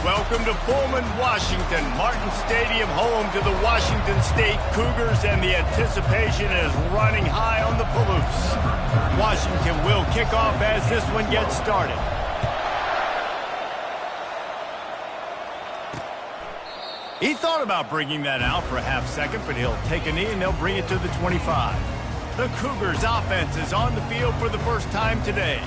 Welcome to Pullman, Washington. Martin Stadium, home to the Washington State Cougars, and the anticipation is running high on the Palouse. Washington will kick off as this one gets started. He thought about bringing that out for a half second, but he'll take a knee and they'll bring it to the 25. The Cougars offense is on the field for the first time today.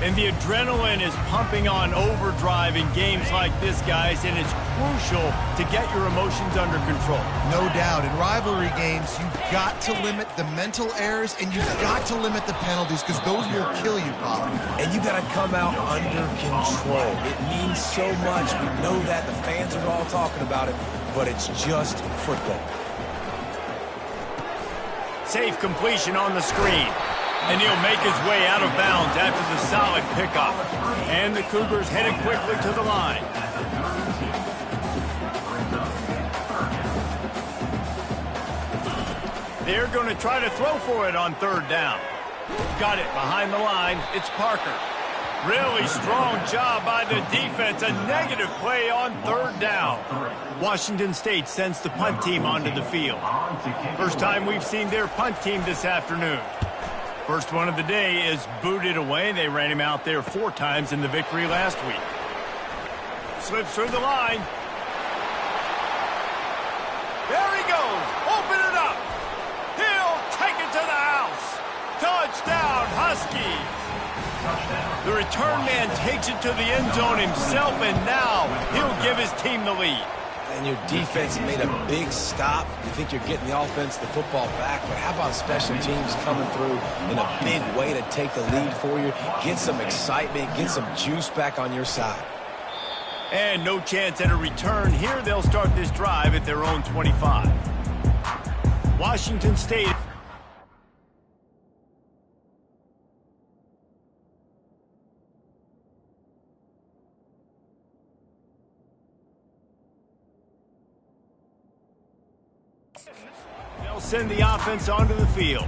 And the adrenaline is pumping on overdrive in games like this, guys, and it's crucial to get your emotions under control. No doubt. In rivalry games, you've got to limit the mental errors, and you've got to limit the penalties, because those will kill you, Bob. And you got to come out under control. It means so much. We know that. The fans are all talking about it, but it's just football. Safe completion on the screen. And he'll make his way out of bounds after the solid pickup. And the Cougars headed quickly to the line. They're going to try to throw for it on third down. Got it behind the line. It's Parker. Really strong job by the defense. A negative play on third down. Washington State sends the punt team onto the field. First time we've seen their punt team this afternoon. First one of the day is booted away. They ran him out there 4 times in the victory last week. Slips through the line. There he goes. Open it up. He'll take it to the house. Touchdown, Huskies. The return man takes it to the end zone himself, and now he'll give his team the lead. And your defense made a big stop. You think you're getting the offense, the football back, but how about special teams coming through in a big way to take the lead for you? Get some excitement, get some juice back on your side. And no chance at a return here. They'll start this drive at their own 25. Washington State. They'll send the offense onto the field.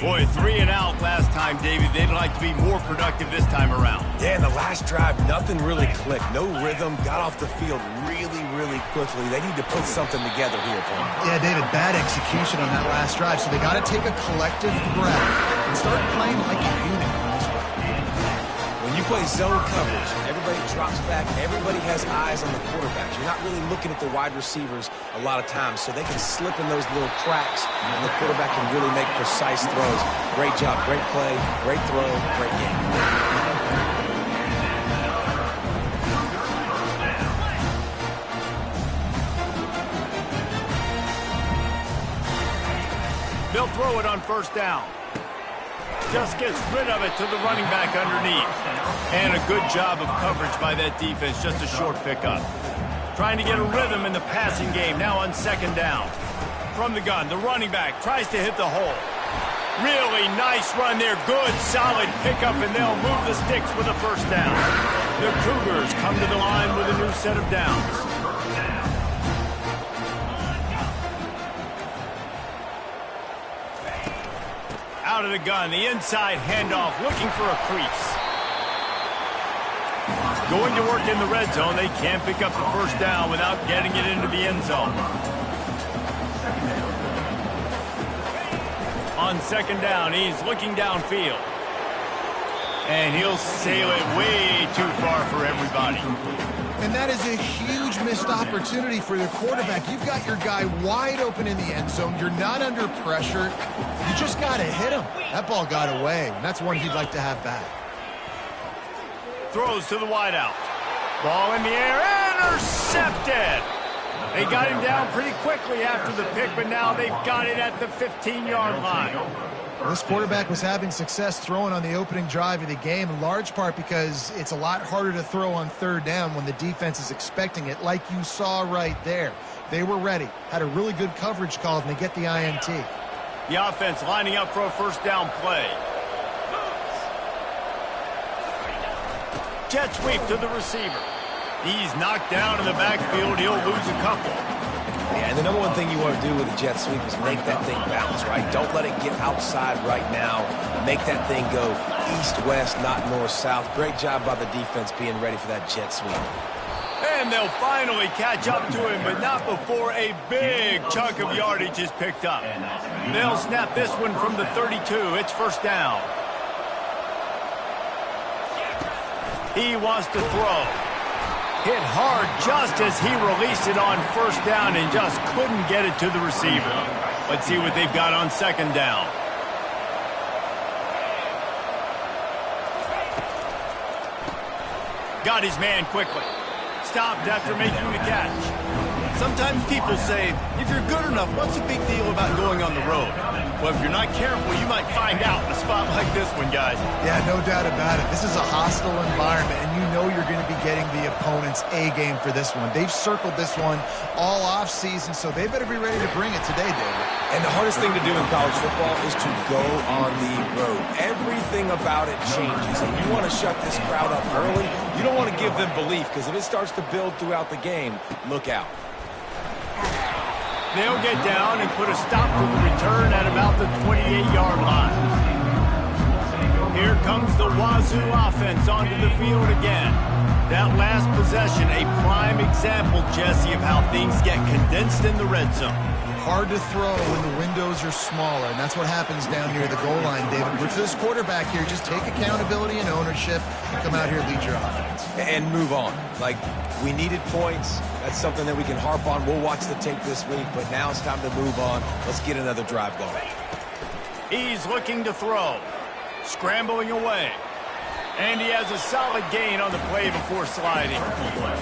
Boy, 3 and out last time, David. They'd like to be more productive this time around. Yeah, in the last drive, nothing really clicked. No rhythm. Got off the field really quickly. They need to put something together here, Paul. Yeah, David, bad execution on that last drive, so they got to take a collective breath and start playing like a unit on this one. When you play zone coverage, everybody drops back, everybody has eyes on the quarterbacks. You're not really looking at the wide receivers a lot of times, so they can slip in those little cracks, and the quarterback can really make precise throws. Great job, great play, great throw, great game. They'll throw it on first down. Just gets rid of it to the running back underneath. And a good job of coverage by that defense, just a short pickup. Trying to get a rhythm in the passing game, now on second down. From the gun, the running back tries to hit the hole. Really nice run there, good solid pickup, and they'll move the sticks with a first down. The Cougars come to the line with a new set of downs. Out of the gun, the inside handoff, looking for a crease. Going to work in the red zone. They can't pick up the first down without getting it into the end zone. On second down, he's looking downfield. And he'll sail it way too far for everybody. And that is a huge missed opportunity for the quarterback. You've got your guy wide open in the end zone. You're not under pressure. You just got to hit him. That ball got away, and that's one he'd like to have back. Throws to the wideout. Ball in the air, intercepted. They got him down pretty quickly after the pick, but now they've got it at the 15-yard line. This quarterback was having success throwing on the opening drive of the game, in large part because it's a lot harder to throw on third down when the defense is expecting it, like you saw right there. They were ready, had a really good coverage call, and they get the INT. The offense lining up for a first down play. Jet sweep to the receiver. He's knocked down in the backfield. He'll lose a couple. Yeah, and the number one thing you want to do with a jet sweep is make that thing bounce, right? Don't let it get outside right now. Make that thing go east-west, not north-south. Great job by the defense being ready for that jet sweep. And they'll finally catch up to him, but not before a big chunk of yardage is picked up. They'll snap this one from the 32. It's first down. He wants to throw. Hit hard just as he released it on first down and just couldn't get it to the receiver. Let's see what they've got on second down. Got his man quickly. Stopped after making the catch. Sometimes people say, if you're good enough, what's the big deal about going on the road? Well, if you're not careful, you might find out in a spot like this one, guys. Yeah, no doubt about it. This is a hostile environment, and you know you're going to be getting the opponent's A-game for this one. They've circled this one all off-season, so they better be ready to bring it today, David. And the hardest thing to do in college football is to go on the road. Everything about it changes, and you want to shut this crowd up early. You don't want to give them belief, because if it starts to build throughout the game, look out. They'll get down and put a stop to the return at about the 28-yard line. Here comes the Wazoo offense onto the field again. That last possession, a prime example, Jesse, of how things get condensed in the red zone. Hard to throw when the windows are smaller, and that's what happens down near the goal line, David. But for this quarterback here, just take accountability and ownership and come out here and lead your offense. And move on. Like, we needed points. That's something that we can harp on. We'll watch the tape this week, but now it's time to move on. Let's get another drive going. He's looking to throw. Scrambling away. And he has a solid gain on the play before sliding.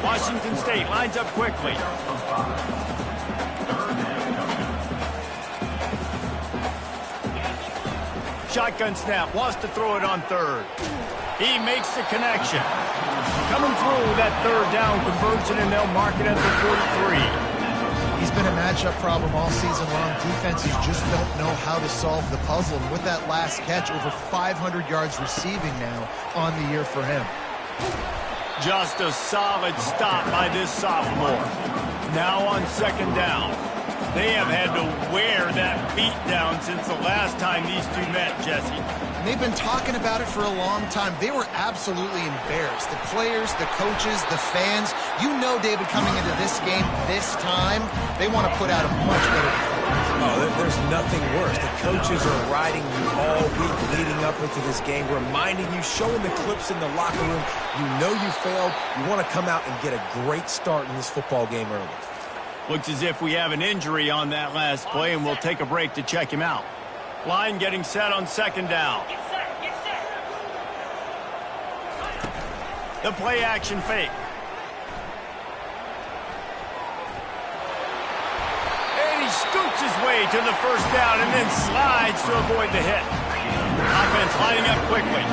Washington State lines up quickly. Shotgun snap, wants to throw it on third. He makes the connection. Coming through that third down conversion, and they'll mark it at the 43. He's been a matchup problem all season long. Defenses just don't know how to solve the puzzle. And with that last catch, over 500 yards receiving now on the year for him. Just a solid stop by this sophomore. Now on second down. They have had to wear that beat down since the last time these two met, Jesse. And they've been talking about it for a long time. They were absolutely embarrassed. The players, the coaches, the fans. You know, David, coming into this game this time, they want to put out a much better performance. Oh, there's nothing worse. The coaches are riding you all week leading up into this game, reminding you, showing the clips in the locker room. You know you failed. You want to come out and get a great start in this football game early. Looks as if we have an injury on that last play, and we'll take a break to check him out. Line getting set on second down. The play action fake. And he scoots his way to the first down and then slides to avoid the hit. Offense lining up quickly.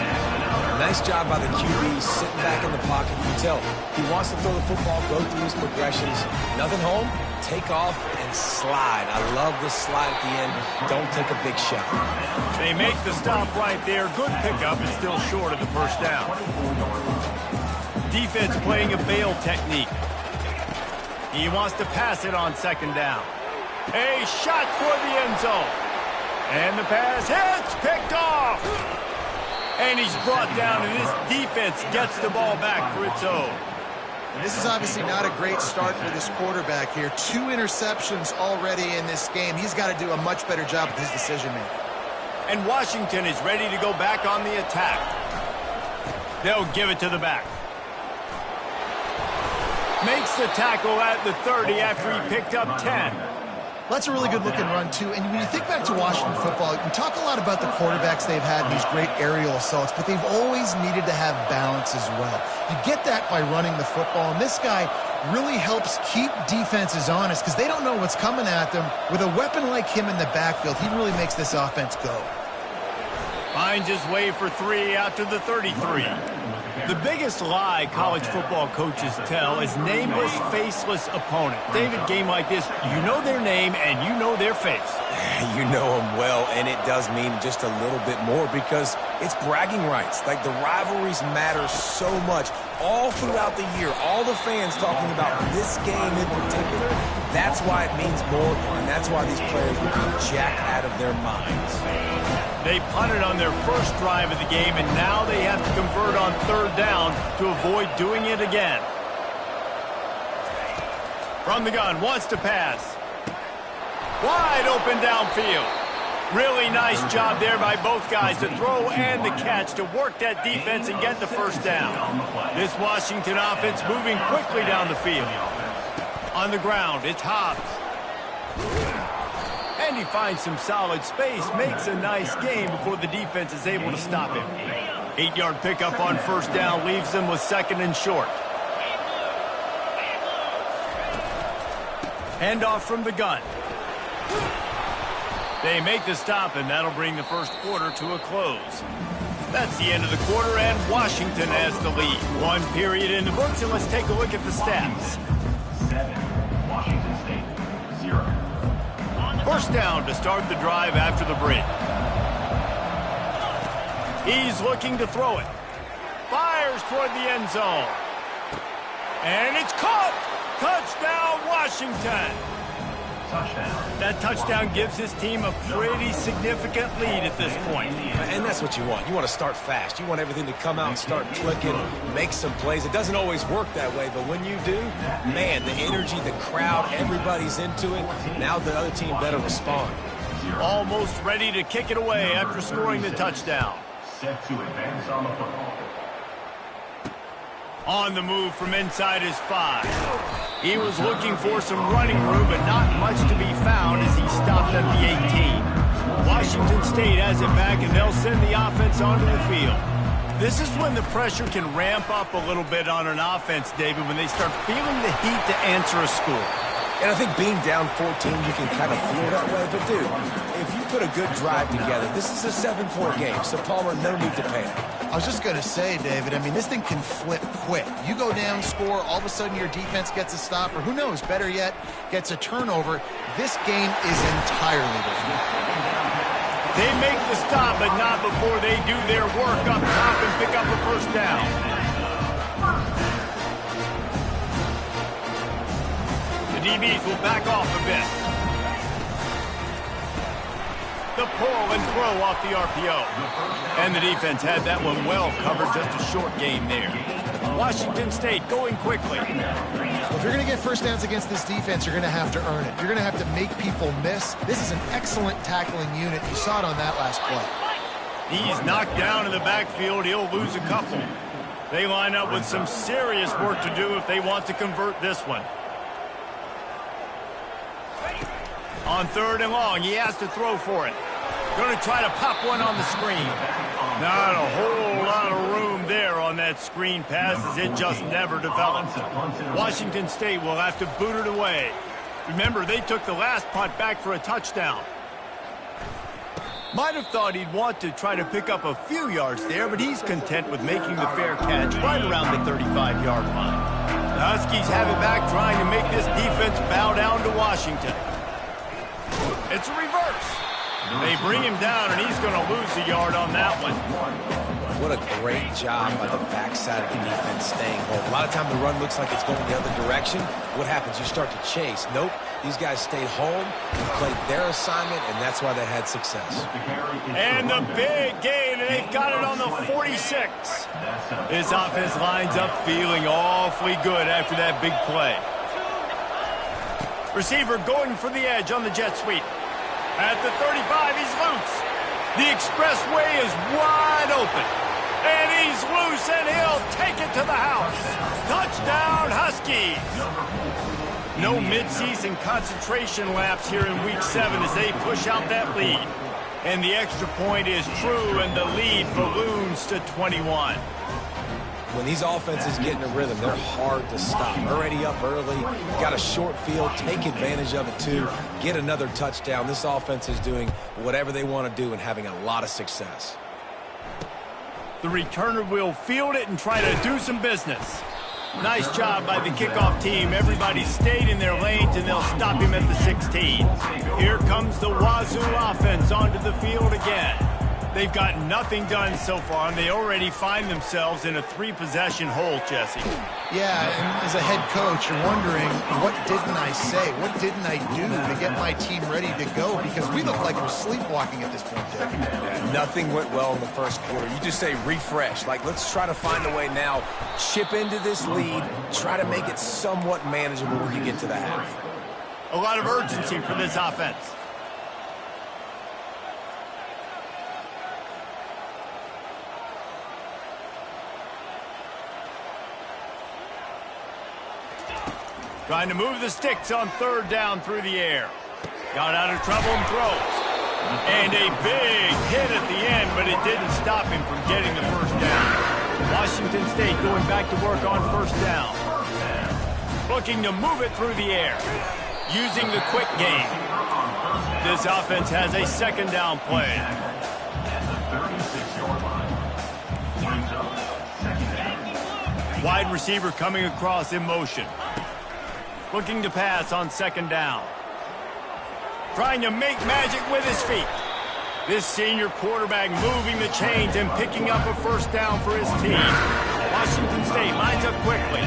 Nice job by the QB, sitting back in the pocket. You can tell he wants to throw the football, go through his progressions. Nothing home, take off, and slide. I love the slide at the end. Don't take a big shot. They make the stop right there. Good pickup, and still short of the first down. Defense playing a bail technique. He wants to pass it on second down. A shot toward the end zone. And the pass hits, picked off. And he's brought down, and this defense gets the ball back for its own. And this is obviously not a great start for this quarterback here. 2 interceptions already in this game. He's got to do a much better job with his decision-making. And Washington is ready to go back on the attack. They'll give it to the back. Makes the tackle at the 30 after he picked up 10. That's a really good-looking run, too. And when you think back to Washington football, you talk a lot about the quarterbacks they've had in these great aerial assaults, but they've always needed to have balance as well. You get that by running the football, and this guy really helps keep defenses honest because they don't know what's coming at them. With a weapon like him in the backfield, he really makes this offense go. Finds his way for 3 out to the 33. The biggest lie college football coaches tell is nameless, faceless opponent. David, game like this, you know their name and you know their face. You know them well, and it does mean just a little bit more because it's bragging rights. Like, the rivalries matter so much all throughout the year. All the fans talking about this game in particular, that's why it means more, and that's why these players will be jacked out of their minds. They punted on their first drive of the game, and now they have to convert on third down to avoid doing it again. From the gun, wants to pass. Wide open downfield. Really nice job there by both guys to throw and the catch to work that defense and get the first down. This Washington offense moving quickly down the field. On the ground, it's Hobbs. And he finds some solid space, makes a nice gain before the defense is able to stop him. 8-yard pickup on first down leaves them with 2nd and short. Handoff from the gun. They make the stop, and that'll bring the first quarter to a close. That's the end of the quarter, and Washington has the lead. 1 period in the books, and let's take a look at the stats. 7, Washington State, 0. First down to start the drive after the break. He's looking to throw it. Fires toward the end zone. And it's caught! Touchdown, Washington! Touchdown. That touchdown gives his team a pretty significant lead at this point. And that's what you want. You want to start fast. You want everything to come out and start clicking, make some plays. It doesn't always work that way, but when you do, man, the energy, the crowd, everybody's into it. Now the other team better respond. Almost ready to kick it away after scoring the touchdown. Set to advance on the football. On the move from inside his 5. He was looking for some running room, but not much to be found as he stopped at the 18. Washington State has it back, and they'll send the offense onto the field. This is when the pressure can ramp up a little bit on an offense, David, when they start feeling the heat to answer a score. And I think being down 14, you can kind of feel that way. But, dude, if you put a good drive together, this is a 7-point game. So, Palmer, no need to panic. I was just going to say, David, I mean, this thing can flip quick. You go down, score, all of a sudden your defense gets a stop, or who knows, better yet, gets a turnover. This game is entirely different. They make the stop, but not before they do their work up top and pick up a first down. The DBs will back off a bit. The pull and throw off the RPO. And the defense had that one well covered, just a short game there. Washington State going quickly. Well, if you're going to get first downs against this defense, you're going to have to earn it. You're going to have to make people miss. This is an excellent tackling unit. You saw it on that last play. He's knocked down in the backfield. He'll lose a couple. They line up with some serious work to do if they want to convert this one. On 3rd and long, he has to throw for it. Going to try to pop one on the screen. Not a whole lot of room there on that screen pass as it just never developed. Washington State will have to boot it away. Remember, they took the last punt back for a touchdown. Might have thought he'd want to try to pick up a few yards there, but he's content with making the fair catch right around the 35-yard line. The Huskies have it back, trying to make this defense bow down to Washington. It's a reverse. They bring him down, and he's going to lose a yard on that one. What a great job by the backside of the defense staying home. A lot of time the run looks like it's going the other direction. What happens? You start to chase. Nope. These guys stayed home and played their assignment, and that's why they had success. And the big gain, and they've got it on the 46. This offense lines up feeling awfully good after that big play. Receiver going for the edge on the jet sweep. At the 35, he's loose. The expressway is wide open. And he's loose, and he'll take it to the house. Touchdown, Huskies. No midseason concentration laps here in Week 7 as they push out that lead. And the extra point is true, and the lead balloons to 21. When these offenses get in a rhythm, they're hard to stop. Already up early, got a short field, take advantage of it too, get another touchdown. This offense is doing whatever they want to do and having a lot of success. The returner will field it and try to do some business. Nice job by the kickoff team. Everybody stayed in their lanes, and they'll stop him at the 16. Here comes the Wazoo offense onto the field again. They've got nothing done so far, and they already find themselves in a 3-possession hole, Jesse. Yeah, and as a head coach, you're wondering, what didn't I say? What didn't I do to get my team ready to go? Because we look like we're sleepwalking at this point, Jeff. Yeah, nothing went well in the first quarter. You just say refresh. Like, let's try to find a way now, chip into this lead, try to make it somewhat manageable when you get to the half. A lot of urgency for this offense. Trying to move the sticks on 3rd down through the air. Got out of trouble and throws. And a big hit at the end, but it didn't stop him from getting the 1st down. Washington State going back to work on 1st down. Looking to move it through the air. Using the quick game. This offense has a 2nd down play. At the 36-yard line. Brings up 2nd down. Wide receiver coming across in motion. Looking to pass on 2nd down. Trying to make magic with his feet. This senior quarterback moving the chains and picking up a 1st down for his team. Washington State lines up quickly.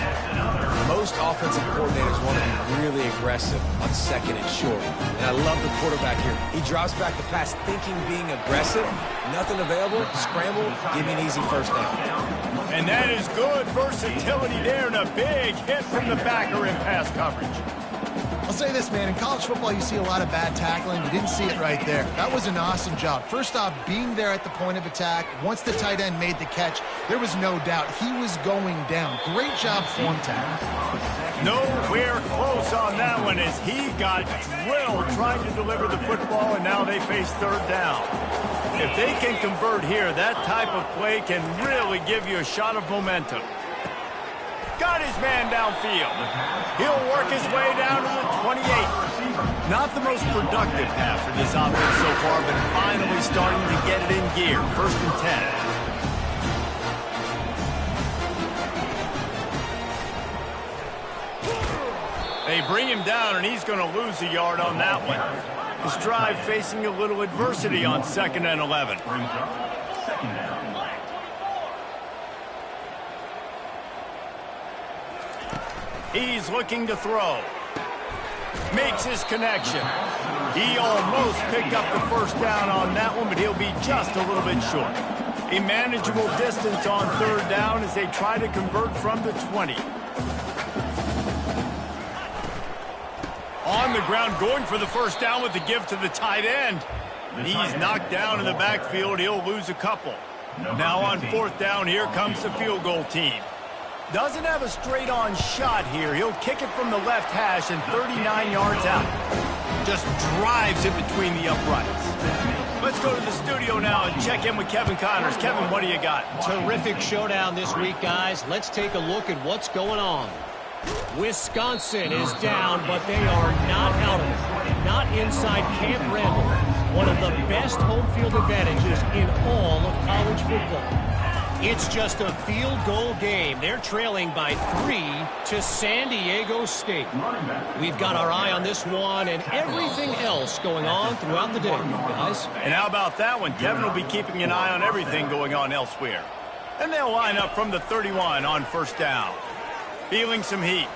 Most offensive coordinators want to be really aggressive on 2nd and short. And I love the quarterback here. He drops back the pass thinking being aggressive. Nothing available. Scramble. Give me an easy 1st down. And that is good versatility there, and a big hit from the backer in pass coverage. I'll say this, man. In college football, you see a lot of bad tackling. You didn't see it right there. That was an awesome job. First off, being there at the point of attack. Once the tight end made the catch, there was no doubt he was going down. Great job form tackle. Nowhere close on that one as he got drilled trying to deliver the football, and now they face 3rd down. If they can convert here, that type of play can really give you a shot of momentum. Got his man downfield. He'll work his way down to the 28. Not the most productive half for this offense so far, but finally starting to get it in gear. 1st and 10. They bring him down, and he's going to lose a yard on that one. This drive facing a little adversity on 2nd and 11. Brings up 2nd down. He's looking to throw. Makes his connection. He almost picked up the 1st down on that one, but he'll be just a little bit short. A manageable distance on 3rd down as they try to convert from the 20. On the ground, going for the 1st down with the give to the tight end. He's knocked down in the backfield. He'll lose a couple. Now on 4th down, here comes the field goal team. Doesn't have a straight-on shot here. He'll kick it from the left hash and 39 yards out. Just drives it between the uprights. Let's go to the studio now and check in with Kevin Connors. Kevin, what do you got? Terrific showdown this week, guys. Let's take a look at what's going on. Wisconsin is down, but they are not out of it. Not inside Camp Randall. One of the best home field advantages in all of college football. It's just a field goal game. They're trailing by 3 to San Diego State. We've got our eye on this one and everything else going on throughout the day, guys. And how about that one? Kevin will be keeping an eye on everything going on elsewhere. And they'll line up from the 31 on 1st down. Feeling some heat.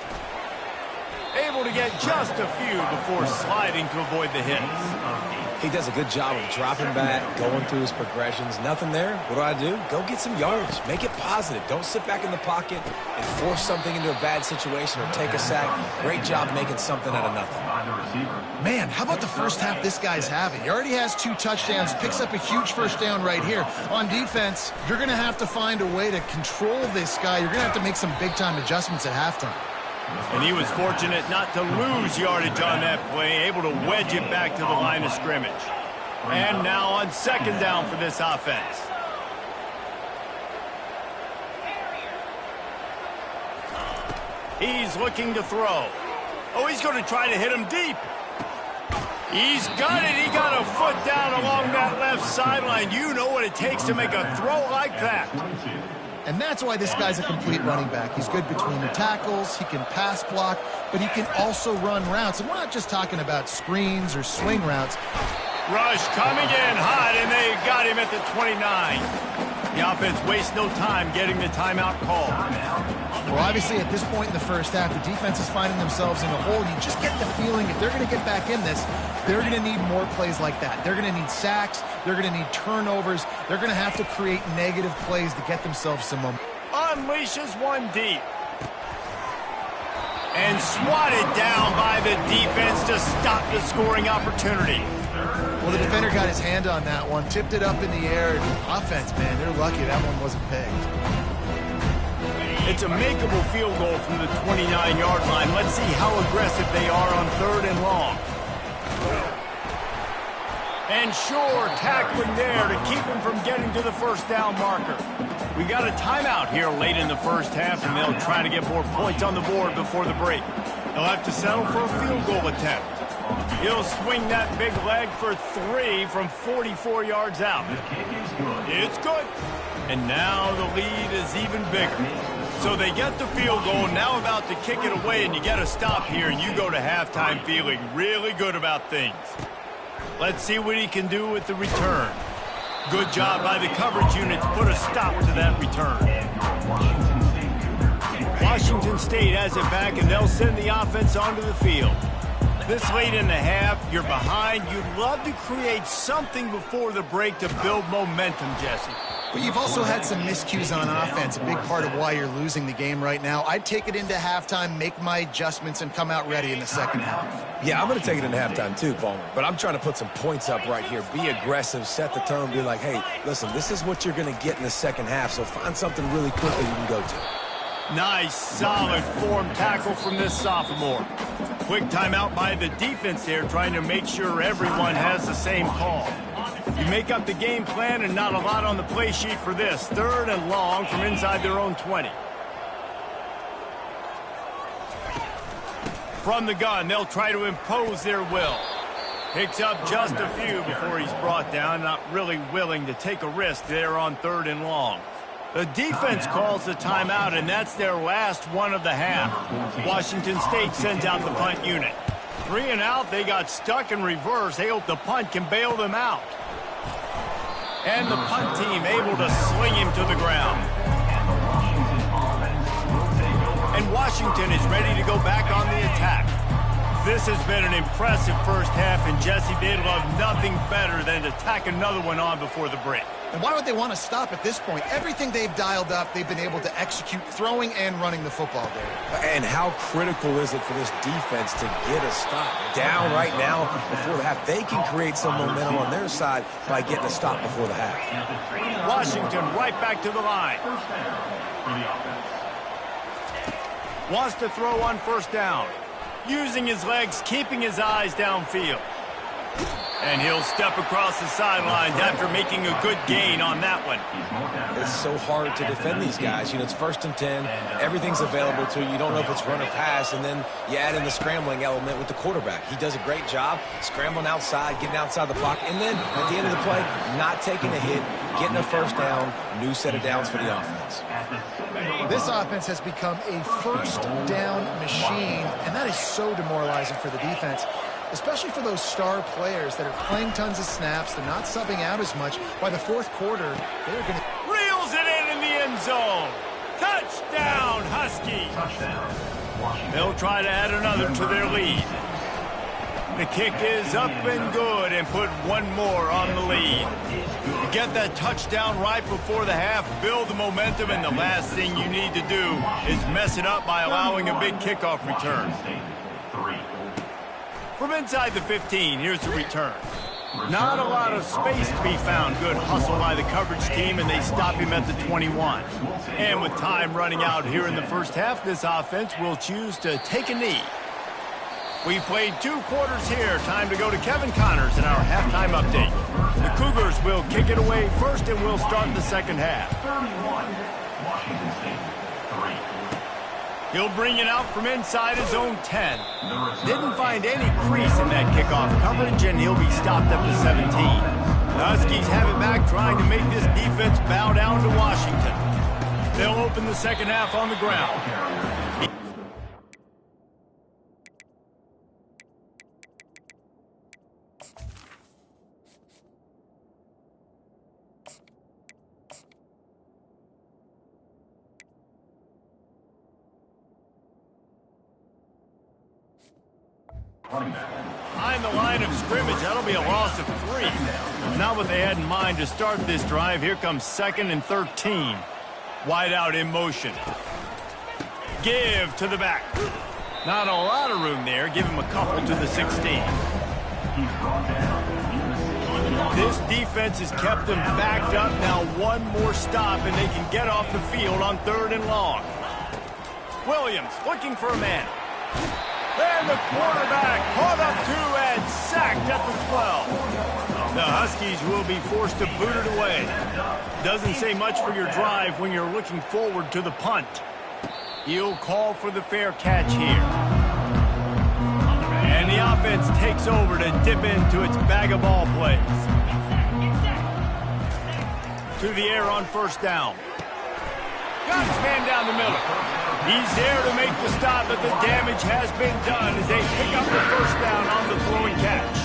Able to get just a few before sliding to avoid the hits. He does a good job of dropping back, going through his progressions. Nothing there. What do? Go get some yardage. Make it positive. Don't sit back in the pocket and force something into a bad situation or take a sack. Great job making something out of nothing. Man, how about the first half this guy's having? He already has 2 touchdowns, picks up a huge 1st down right here. On defense, you're going to have to find a way to control this guy. You're going to have to make some big-time adjustments at halftime. And he was fortunate not to lose yardage on that play, able to wedge it back to the line of scrimmage. And now on 2nd down for this offense. He's looking to throw. Oh, he's going to try to hit him deep. He's got it. He got a foot down along that left sideline. You know what it takes to make a throw like that. And that's why this guy's a complete running back. He's good between the tackles, he can pass block, but he can also run routes. And we're not just talking about screens or swing routes. Rush coming in hot, and they got him at the 29. The offense wastes no time getting the timeout call. Well, obviously, at this point in the first half, the defense is finding themselves in a hole. You just get the feeling if they're going to get back in this, they're going to need more plays like that. They're going to need sacks. They're going to need turnovers. They're going to have to create negative plays to get themselves some momentum. Unleashes one deep. And swatted down by the defense to stop the scoring opportunity. Well, the defender got his hand on that one, tipped it up in the air. Offense, man, they're lucky that one wasn't pegged. It's a makeable field goal from the 29-yard line. Let's see how aggressive they are on 3rd and long. And sure, tackling there to keep him from getting to the first down marker. We got a timeout here late in the first half, and they'll try to get more points on the board before the break. They'll have to settle for a field goal attempt. He'll swing that big leg for 3 from 44 yards out. It's good. And now the lead is even bigger. So they get the field goal, now about to kick it away, and you get a stop here, and you go to halftime feeling really good about things. Let's see what he can do with the return. Good job by the coverage unit to put a stop to that return. Washington State has it back, and they'll send the offense onto the field. This late in the half, you're behind. You'd love to create something before the break to build momentum, Jesse. But you've also had some miscues on offense, a big part of why you're losing the game right now. I'd take it into halftime, make my adjustments, and come out ready in the second half. Yeah, I'm going to take it into halftime too, Palmer. But I'm trying to put some points up right here. Be aggressive, set the tone, be like, hey, listen, this is what you're going to get in the second half, so find something really quickly you can go to. Nice, solid form tackle from this sophomore. Quick timeout by the defense there, trying to make sure everyone has the same call. You make up the game plan and not a lot on the play sheet for this. 3rd and long from inside their own 20. From the gun, they'll try to impose their will. Picks up just a few before he's brought down, not really willing to take a risk there on 3rd and long. The defense calls the timeout, and that's their last one of the half. Washington State sends out the punt unit. 3 and out, they got stuck in reverse. They hope the punt can bail them out. And the punt team able to sling him to the ground. And Washington is ready to go back on the attack. This has been an impressive first half, and Jesse, they'd love nothing better than to tack another one on before the break. And why would they want to stop at this point? Everything they've dialed up, they've been able to execute throwing and running the football there. And how critical is it for this defense to get a stop? Down right now before the half. They can create some momentum on their side by getting a stop before the half. Washington right back to the line. Wants to throw on 1st down. Using his legs, keeping his eyes downfield. And he'll step across the sidelines after making a good gain on that one. It's so hard to defend these guys. You know, it's 1st and 10. Everything's available to you. You don't know if it's run or pass. And then you add in the scrambling element with the quarterback. He does a great job scrambling outside, getting outside the pocket. And then at the end of the play, not taking a hit, getting a 1st down, new set of downs for the offense. This offense has become a 1st down machine, and that is so demoralizing for the defense. Especially for those star players that are playing tons of snaps, they're not subbing out as much. By the 4th quarter, they're going to... Reels it in the end zone. Touchdown, Husky. They'll try to add another to their lead. The kick is up and good and put one more on the lead. You get that touchdown right before the half, build the momentum, and the last thing you need to do is mess it up by allowing a big kickoff return. From inside the 15, here's the return. Not a lot of space to be found. Good hustle by the coverage team, and they stop him at the 21. And with time running out here in the first half, this offense will choose to take a knee. We played 2 quarters here. Time to go to Kevin Connors in our halftime update. The Cougars will kick it away first, and we'll start the second half. He'll bring it out from inside his own 10. Didn't find any crease in that kickoff coverage, and he'll be stopped up to 17. The Huskies have it back, trying to make this defense bow down to Washington. They'll open the second half on the ground. Behind the line of scrimmage, that'll be a loss of 3. Not what they had in mind to start this drive. Here comes 2nd and 13. Wide out in motion. Give to the back. Not a lot of room there. Give him a couple to the 16. This defense has kept them backed up. Now one more stop, and they can get off the field on 3rd and long. Williams looking for a man. And the quarterback caught up to and sacked at the 12. The Huskies will be forced to boot it away. Doesn't say much for your drive when you're looking forward to the punt. He'll call for the fair catch here. And the offense takes over to dip into its bag of ball plays. To the air on 1st down. Got his man down the middle. He's there to make the stop, but the damage has been done as they pick up the 1st down on the throw and catch.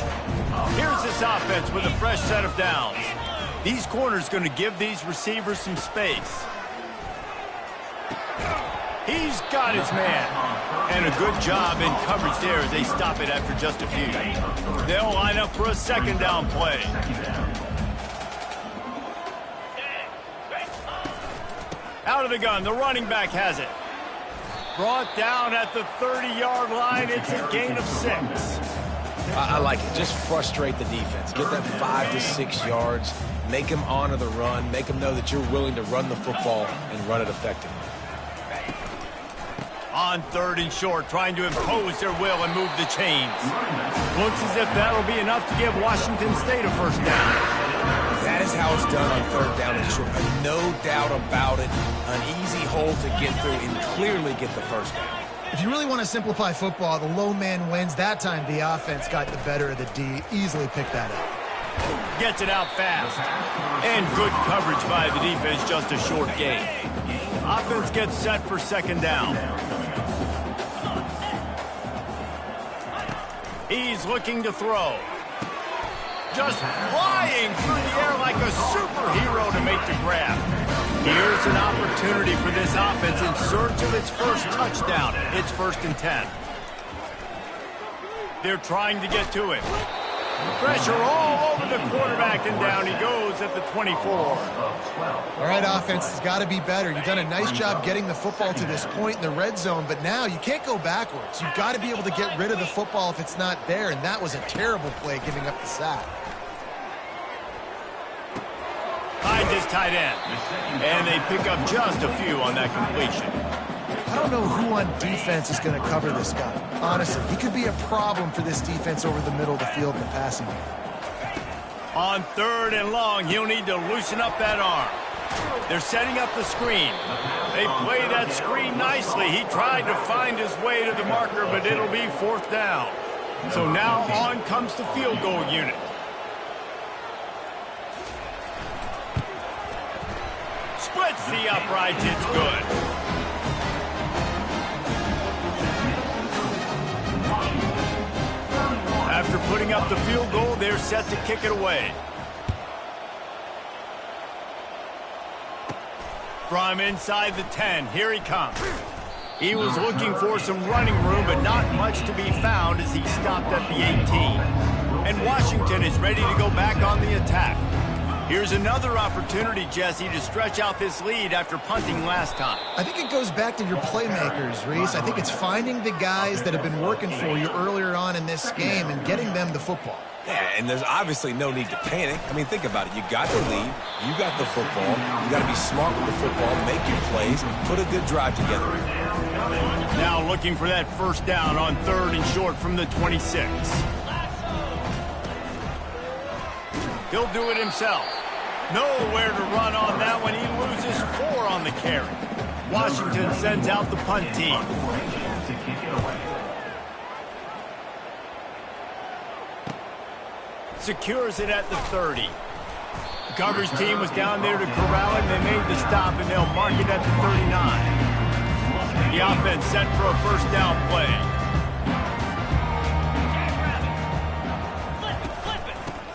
Here's this offense with a fresh set of downs. These corners going to give these receivers some space. He's got his man. And a good job in coverage there as they stop it after just a few. They'll line up for a 2nd down play. Out of the gun, the running back has it. Brought down at the 30-yard line. It's a gain of 6. I like it. Just frustrate the defense. Get that 5 to 6 yards. Make them honor the run. Make them know that you're willing to run the football and run it effectively. On 3rd and short, trying to impose their will and move the chains. Looks as if that'll be enough to give Washington State a 1st down. That is how it's done on 3rd down and short. No doubt about it. An easy hole to get through and clearly get the 1st down. If you really want to simplify football, the low man wins. That time the offense got the better of the D. Easily picked that up. Gets it out fast. And good coverage by the defense, just a short gain. Offense gets set for 2nd down. He's looking to throw. Just flying through the air like a superhero to make the grab. Here's an opportunity for this offense in search of its 1st touchdown. It's 1st and 10. They're trying to get to it. Pressure all over the quarterback, and down he goes at the 24. All right, offense has got to be better. You've done a nice job getting the football to this point in the red zone, but now you can't go backwards. You've got to be able to get rid of the football if it's not there, and that was a terrible play giving up the sack. Finds his tight end, and they pick up just a few on that completion. I don't know who on defense is going to cover this guy. Honestly, he could be a problem for this defense over the middle of the field in the passing game. On 3rd and long, he'll need to loosen up that arm. They're setting up the screen. They play that screen nicely. He tried to find his way to the marker, but it'll be 4th down. So now on comes the field goal unit. Splits the uprights. It's good. After putting up the field goal, they're set to kick it away. From inside the 10, here he comes. He was looking for some running room, but not much to be found as he stopped at the 18. And Washington is ready to go back on the attack. Here's another opportunity, Jesse, to stretch out this lead after punting last time. I think it goes back to your playmakers, Reese. I think it's finding the guys that have been working for you earlier on in this game and getting them the football. Yeah, and there's obviously no need to panic. I mean, think about it. You got the lead. You got the football. You got to be smart with the football, make your plays, put a good drive together. Now looking for that 1st down on 3rd and short from the 26. He'll do it himself. Nowhere to run on that one. He loses 4 on the carry. Washington sends out the punt team. Secures it at the 30. The coverage team was down there to corral him. They made the stop, and they'll mark it at the 39. The offense set for a 1st down play.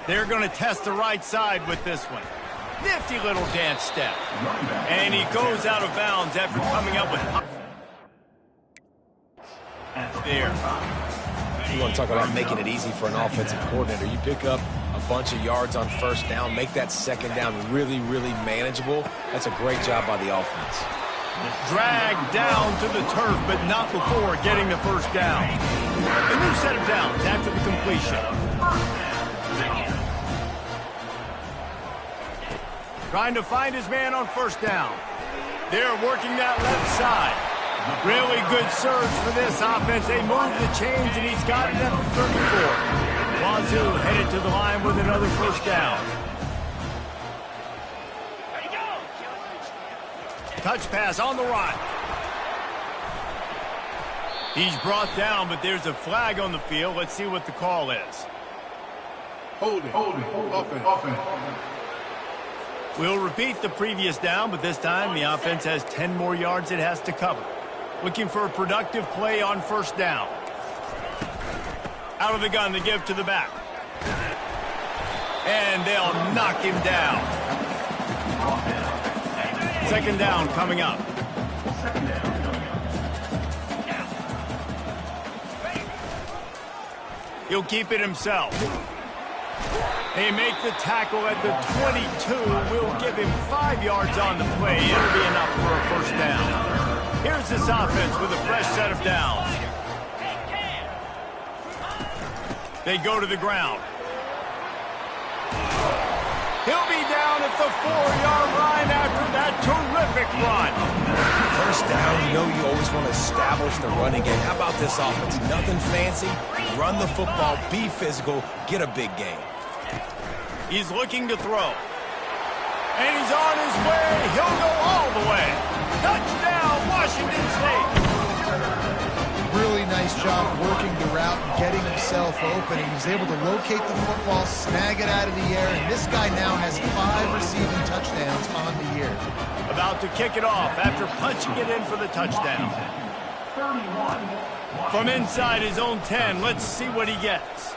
They're going to test the right side with this one. Nifty little dance step. And he goes out of bounds after coming up with... There. You want to talk about making it easy for an offensive coordinator. You pick up a bunch of yards on first down, make that second down really, really manageable. That's a great job by the offense. Dragged down to the turf, but not before getting the first down. A new set of downs after the completion. Trying to find his man on first down. They're working that left side. Really good surge for this offense. They move the chains, and he's got it at the 34. Wazoo headed to the line with another first down. Touch pass on the run. He's brought down, but there's a flag on the field. Let's see what the call is. Holding. Offense. We'll repeat the previous down, but this time the offense has 10 more yards it has to cover. Looking for a productive play on first down. Out of the gun to give to the back. And they'll knock him down. Second down coming up. He'll keep it himself. They make the tackle at the 22. Will give him 5 yards on the play. It'll be enough for a first down. Here's this offense with a fresh set of downs. They go to the ground. He'll be down at the 4-yard line after that terrific run. First down, you know you always want to establish the running game. How about this offense? Nothing fancy. Run the football, be physical, get a big gain. He's looking to throw. And he's on his way. He'll go all the way. Touchdown, Washington State. Really nice job working the route and getting himself open. He was able to locate the football, snag it out of the air, and this guy now has 5 receiving touchdowns on the year. About to kick it off after punching it in for the touchdown. From inside his own 10, let's see what he gets.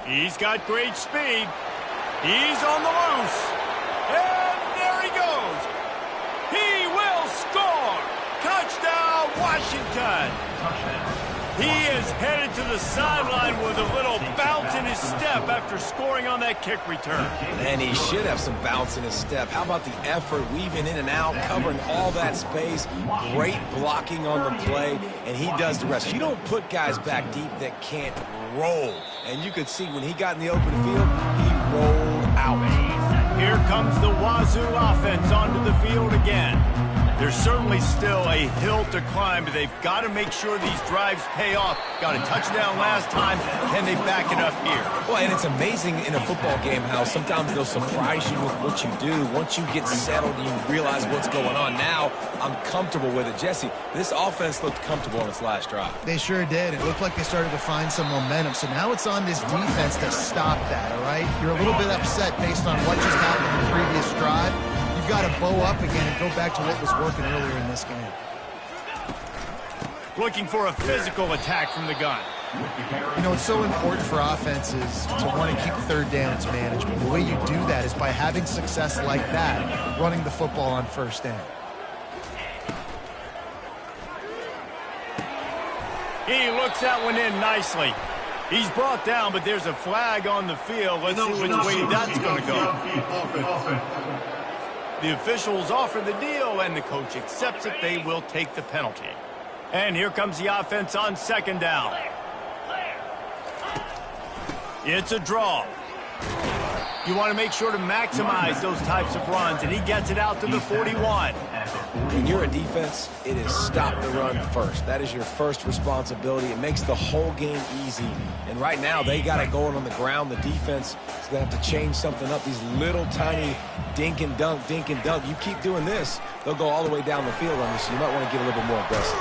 He's got great speed. He's on the loose. And there he goes. He will score. Touchdown, Washington. He is headed to the sideline with a little bounce in his step after scoring on that kick return. And he should have some bounce in his step. How about the effort, weaving in and out, covering all that space, great blocking on the play, and he does the rest. You don't put guys back deep that can't roll. And you could see when he got in the open field, he rolled out. Here comes the Wazoo offense onto the field again. There's certainly still a hill to climb, but they've got to make sure these drives pay off. Got a touchdown last time. Can they back it up here? Well, and it's amazing in a football game how sometimes they'll surprise you with what you do. Once you get settled, you realize what's going on. Now, I'm comfortable with it. Jesse, this offense looked comfortable on its last drive. They sure did. It looked like they started to find some momentum. So now it's on this defense to stop that, all right? You're a little bit upset based on what just happened in the previous drive. You've got to bow up again and go back to what was working earlier in this game. Looking for a physical attack from the gun. You know, it's so important for offenses to want to keep third downs manageable. The way you do that is by having success like that, running the football on first down. He looks that one in nicely. He's brought down, but there's a flag on the field. Let's see which way that's going to go. The officials offer the deal, and the coach accepts it. They will take the penalty. And here comes the offense on second down. It's a draw. You want to make sure to maximize those types of runs, and he gets it out to the 41. When you're a defense, it is stop the run first. That is your first responsibility. It makes the whole game easy. And right now, they got it going on the ground. The defense is going to have to change something up. These little tiny dink and dunk, dink and dunk. You keep doing this, they'll go all the way down the field on you, so you might want to get a little bit more aggressive.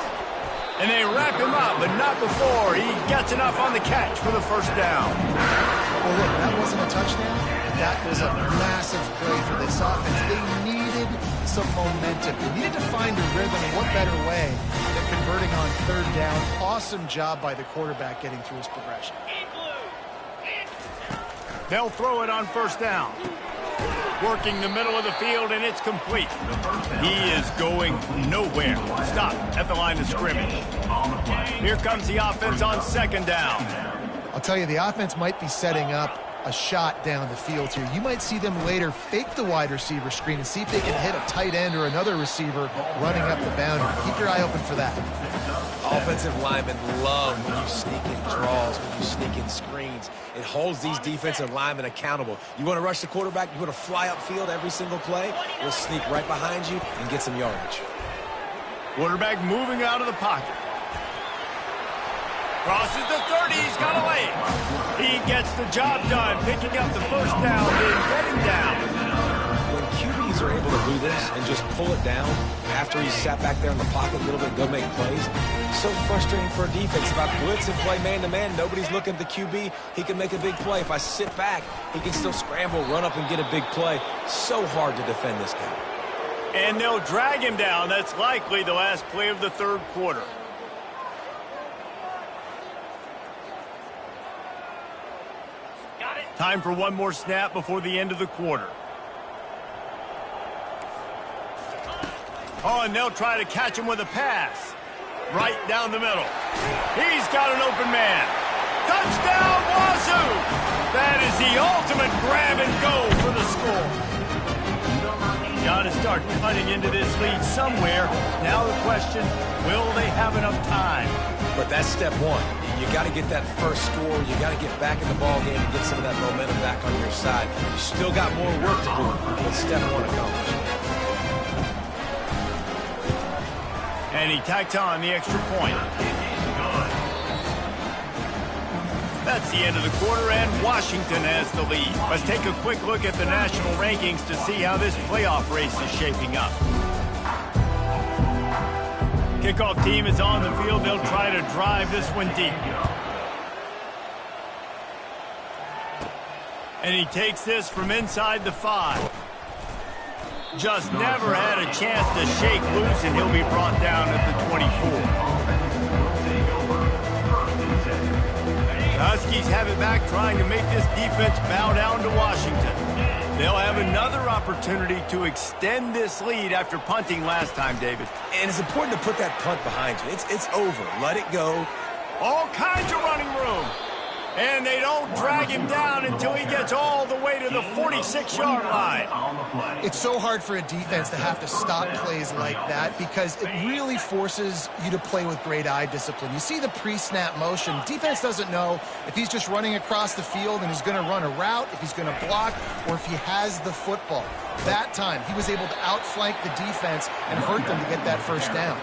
And they wrap him up, but not before he gets enough on the catch for the first down. Well, look, that wasn't a touchdown. That was a massive play for this offense. They needed some momentum. They needed to find a rhythm, and what better way than converting on third down. Awesome job by the quarterback getting through his progression. They'll throw it on first down. Working the middle of the field, and it's complete. He is going nowhere. Stop at the line of scrimmage. Here comes the offense on second down. tell you, the offense might be setting up a shot down the field here. You might see them later fake the wide receiver screen and see if they can hit a tight end or another receiver running up the boundary. Keep your eye open for that. Offensive linemen love when you sneak in draws, when you sneak in screens. It holds these defensive linemen accountable. You want to rush the quarterback, you want to fly upfield every single play, we'll sneak right behind you and get some yardage. Quarterback moving out of the pocket. Crosses the 30, he's got a lane. He gets the job done, picking up the first down, then getting down. When QBs are able to do this and just pull it down after he's sat back there in the pocket a little bit and go make plays, so frustrating for a defense. If I blitz and play man-to-man, nobody's looking at the QB, he can make a big play. If I sit back, he can still scramble, run up, and get a big play. So hard to defend this guy. And they'll drag him down. That's likely the last play of the third quarter. Time for one more snap before the end of the quarter. Oh, and they'll try to catch him with a pass. Right down the middle. He's got an open man. Touchdown, Wazoo! That is the ultimate grab and go for the score. Got to start cutting into this lead somewhere. Now the question, will they have enough time? But that's step one. You got to get that first score. You got to get back in the ball game and get some of that momentum back on your side. You still got more work to do, but step one accomplished. And he tacked on the extra point. That's the end of the quarter, and Washington has the lead. Let's take a quick look at the national rankings to see how this playoff race is shaping up. Kickoff team is on the field. They'll try to drive this one deep. And he takes this from inside the 5. Just never had a chance to shake loose, and he'll be brought down at the 24. The Huskies have it back, trying to make this defense bow down to Washington. They'll have another opportunity to extend this lead after punting last time, David. And it's important to put that punt behind you. It's over. Let it go. All kinds of running room. And they don't drag him down until he gets all the way to the 46-yard line. It's so hard for a defense to have to stop plays like that because it really forces you to play with great eye discipline. You see the pre-snap motion. Defense doesn't know if he's just running across the field and he's going to run a route, if he's going to block, or if he has the football. That time, he was able to outflank the defense and hurt them to get that first down.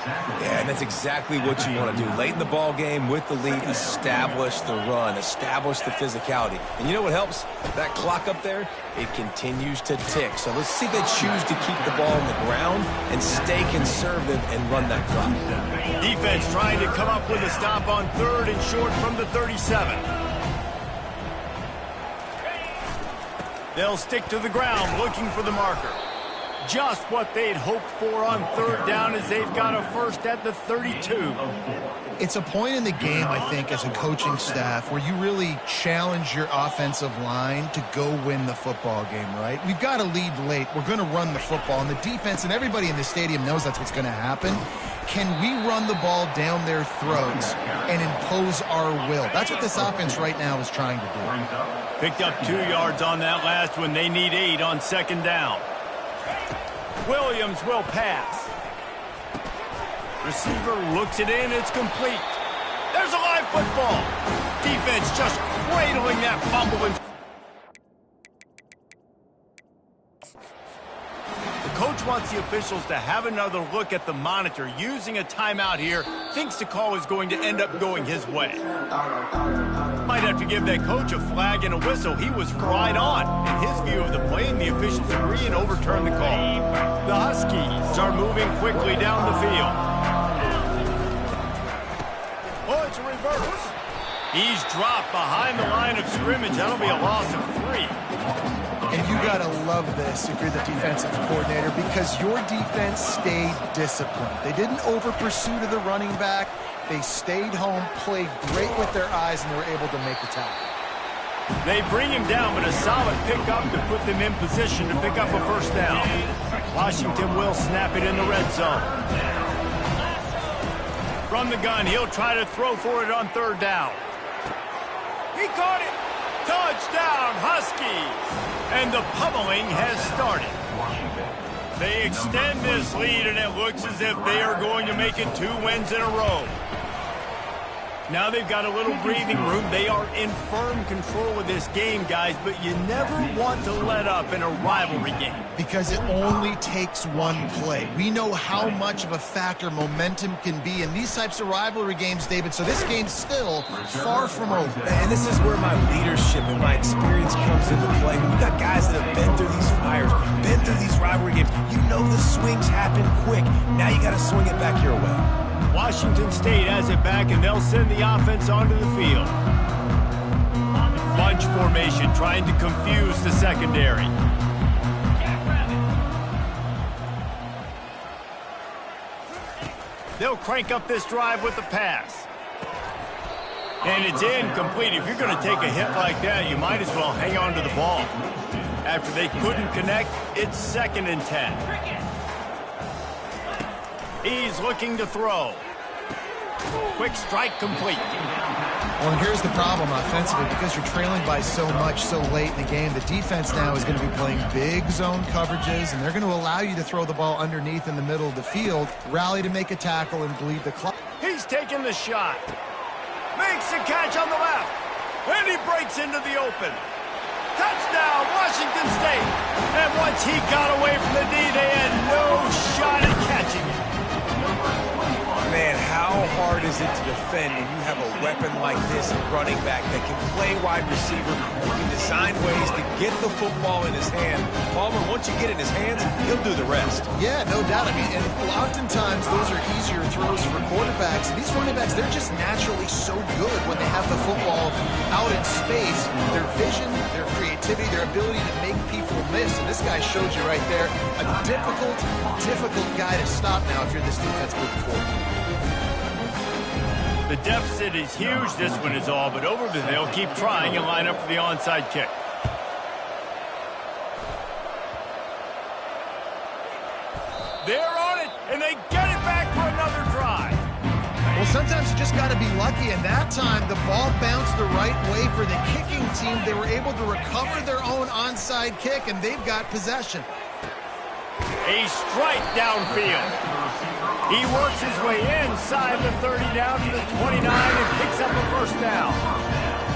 Yeah, and that's exactly what you want to do. Late in the ball game with the lead, establish the run, establish the physicality. And you know what helps? That clock up there, it continues to tick. So let's see if they choose to keep the ball on the ground and stay conservative and run that clock. Defense trying to come up with a stop on 3rd and short from the 37. They'll stick to the ground looking for the marker. Just what they'd hoped for on 3rd down as they've got a first at the 32. It's a point in the game, I think, as a coaching staff where you really challenge your offensive line to go win the football game, right? We've got to lead late. We're going to run the football, and the defense and everybody in the stadium knows that's what's going to happen. Can we run the ball down their throats and impose our will? That's what this offense right now is trying to do. Picked up 2 yards on that last one. They need 8 on 2nd down. Williams will pass. Receiver looks it in. It's complete. There's a live football. Defense just cradling that fumble. The coach wants the officials to have another look at the monitor. Using a timeout here, thinks the call is going to end up going his way. Might have to give that coach a flag and a whistle. He was right on in his view of the play, and the officials agree and overturn the call. The Huskies are moving quickly down the field. Oh, it's a reverse. He's dropped behind the line of scrimmage. That'll be a loss of 3. And you got to love this if you're the defensive coordinator because your defense stayed disciplined. They didn't over-pursue to the running back. They stayed home, played great with their eyes, and they were able to make the tackle. They bring him down, but a solid pickup to put them in position to pick up a first down. Washington will snap it in the red zone. From the gun, he'll try to throw for it on 3rd down. He caught it. Touchdown, Huskies. And the pummeling has started. They extend this lead, and it looks as if they are going to make it 2 wins in a row. Now they've got a little breathing room. They are in firm control of this game, guys, but you never want to let up in a rivalry game. Because it only takes one play. We know how much of a factor momentum can be in these types of rivalry games, David, so this game's still far from over. And this is where my leadership and my experience comes into play. When you got guys that have been through these fires, been through these rivalry games, you know the swings happen quick. Now you got to swing it back your way. Washington State has it back, and they'll send the offense onto the field. Bunch formation, trying to confuse the secondary. They'll crank up this drive with the pass. And it's incomplete. If you're going to take a hit like that, you might as well hang on to the ball. After they couldn't connect, it's 2nd and 10. He's looking to throw. Quick strike complete. Well, and here's the problem offensively. Because you're trailing by so much so late in the game, the defense now is going to be playing big zone coverages, and they're going to allow you to throw the ball underneath in the middle of the field, rally to make a tackle, and bleed the clock. He's taking the shot. Makes the catch on the left. And he breaks into the open. Touchdown, Washington State. And once he got away from the D, they had no shot at catching it. Man, how hard is it to defend when you have a weapon like this, a running back that can play wide receiver, who can design ways to get the football in his hand. Palmer, once you get it in his hands, he'll do the rest. Yeah, no doubt. I mean, and oftentimes those are easier throws for quarterbacks. And these running backs, they're just naturally so good when they have the football out in space. Their vision, their creativity, their ability to make people miss. And this guy showed you right there, a difficult guy to stop now if you're this defense moving forward. The deficit is huge. This one is all but over, but they'll keep trying and line up for the onside kick. They're on it, and they get it back for another drive. Well, sometimes you just got to be lucky, and that time the ball bounced the right way for the kicking team. They were able to recover their own onside kick, and they've got possession. A strike downfield. He works his way inside the 30 down to the 29 and picks up a first down.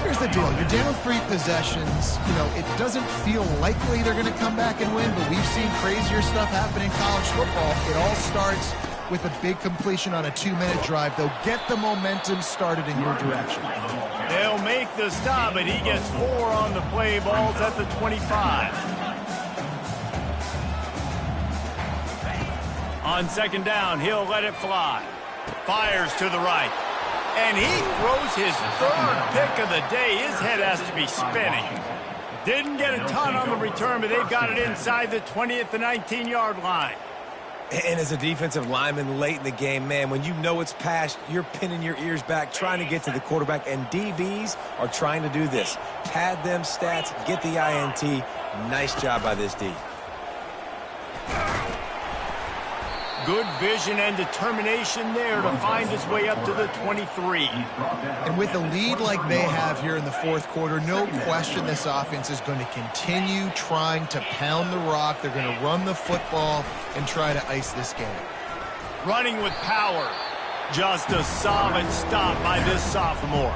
Here's the deal. You're down 3 possessions. You know, it doesn't feel likely they're going to come back and win, but we've seen crazier stuff happen in college football. It all starts with a big completion on a 2-minute drive. They'll get the momentum started in your direction. They'll make the stop, and he gets 4 on the play. Ball's at the 25. On 2nd down, he'll let it fly. Fires to the right. And he throws his 3rd pick of the day. His head has to be spinning. Didn't get a ton on the return, but they've got it inside the 20 at the 19-yard line. And as a defensive lineman late in the game, man, when you know it's past, you're pinning your ears back, trying to get to the quarterback, and DBs are trying to do this. Pad them stats, get the INT. Nice job by this D. Good vision and determination there to find his way up to the 23. And with a lead like they have here in the 4th quarter, no question this offense is going to continue trying to pound the rock. They're going to run the football and try to ice this game. Running with power. Just a solid stop by this sophomore.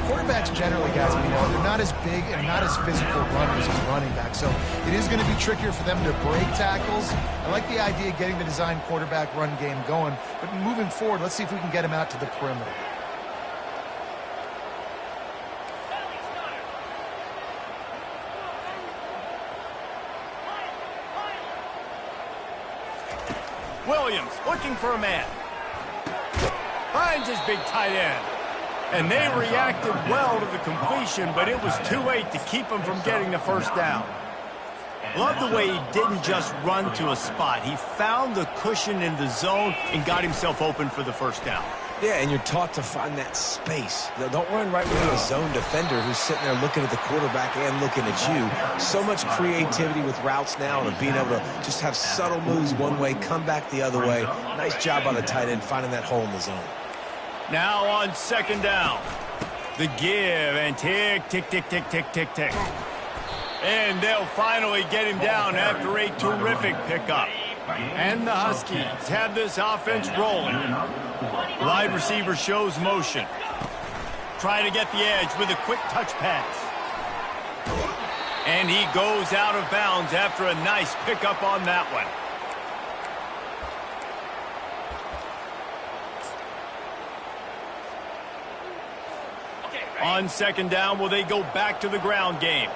Quarterbacks generally, guys, we know, they're not as big and not as physical runners as running backs, so it is going to be trickier for them to break tackles. I like the idea of getting the design quarterback run game going, but moving forward, let's see if we can get him out to the perimeter. Williams looking for a man. Finds his big tight end. And they reacted well to the completion, but it was too late to keep him from getting the first down. Love the way he didn't just run to a spot. He found the cushion in the zone and got himself open for the first down. Yeah, and you're taught to find that space. Don't run right into a zone defender who's sitting there looking at the quarterback and looking at you. So much creativity with routes now and being able to just have subtle moves one way, come back the other way. Nice job by the tight end finding that hole in the zone. Now on 2nd down. The give and tick, tick, tick, tick, tick, tick, tick. And they'll finally get him down after a terrific pickup. And the Huskies have this offense rolling. Wide receiver shows motion. Trying to get the edge with a quick touch pass. And he goes out of bounds after a nice pickup on that one. On second down, will they go back to the ground game?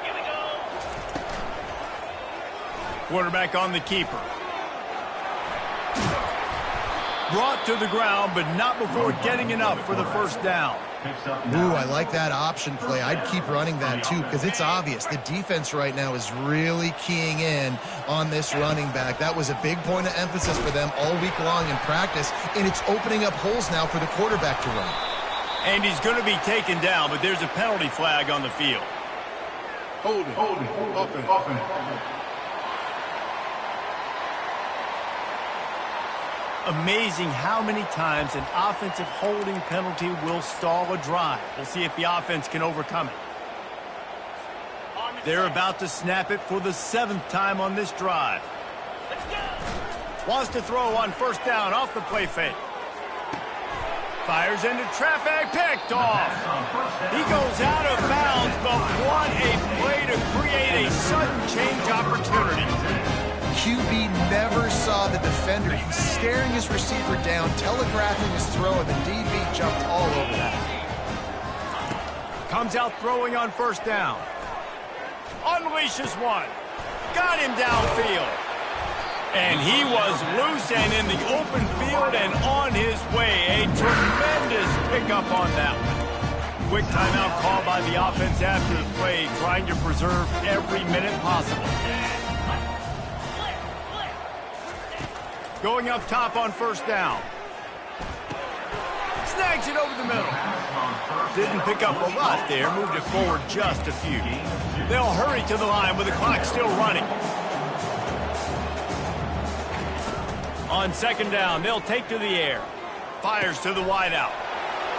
Here we go. Quarterback on the keeper. Brought to the ground, but not before getting enough for the first down. Ooh, I like that option play. I'd keep running that too because it's obvious. The defense right now is really keying in on this running back. That was a big point of emphasis for them all week long in practice, and it's opening up holes now for the quarterback to run. And he's going to be taken down, but there's a penalty flag on the field. Hold it. Offense. Amazing how many times an offensive holding penalty will stall a drive. We'll see if the offense can overcome it. They're about to snap it for the 7th time on this drive. Wants to throw on first down off the play fake. Fires into traffic, picked off. He goes out of bounds, but what a play to create a sudden change opportunity. QB never saw the defender. He's staring his receiver down, telegraphing his throw, and the DB jumped all over that. Comes out throwing on first down. Unleashes one. Got him downfield. And he was loose and in the open field and on his way. A tremendous pickup on that one. Quick timeout call by the offense after the play, trying to preserve every minute possible. Going up top on first down. Snags it over the middle. Didn't pick up a lot there, moved it forward just a few. They'll hurry to the line with the clock still running. On second down, they'll take to the air. Fires to the wideout.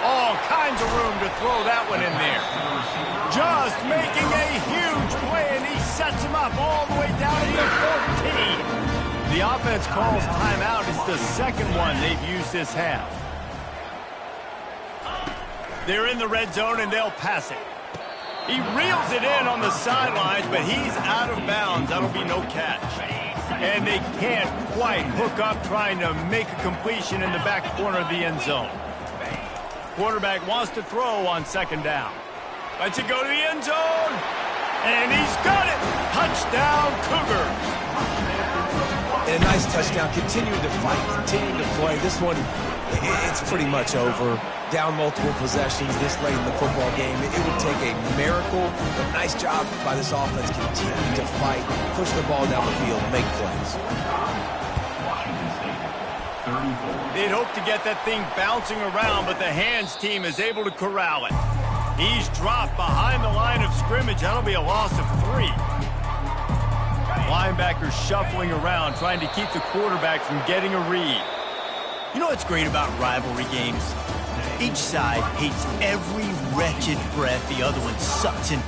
All kinds of room to throw that one in there. Just making a huge play, and he sets him up all the way down to the 14. The offense calls timeout. It's the second one they've used this half. They're in the red zone, and they'll pass it. He reels it in on the sidelines, but he's out of bounds. That'll be no catch. And they can't quite hook up trying to make a completion in the back corner of the end zone. Quarterback wants to throw on second down. Lets it go to the end zone. And he's got it. Touchdown, Cougars. And a nice touchdown, continuing to fight, continuing to play. This one, it's pretty much over. Down multiple possessions this late in the football game. It would take a miracle, but nice job by this offense continuing to fight, push the ball down the field, make plays. They'd hope to get that thing bouncing around, but the hands team is able to corral it. He's dropped behind the line of scrimmage. That'll be a loss of 3. Linebackers shuffling around, trying to keep the quarterback from getting a read. You know what's great about rivalry games? Each side hates every wretched breath the other one sucks in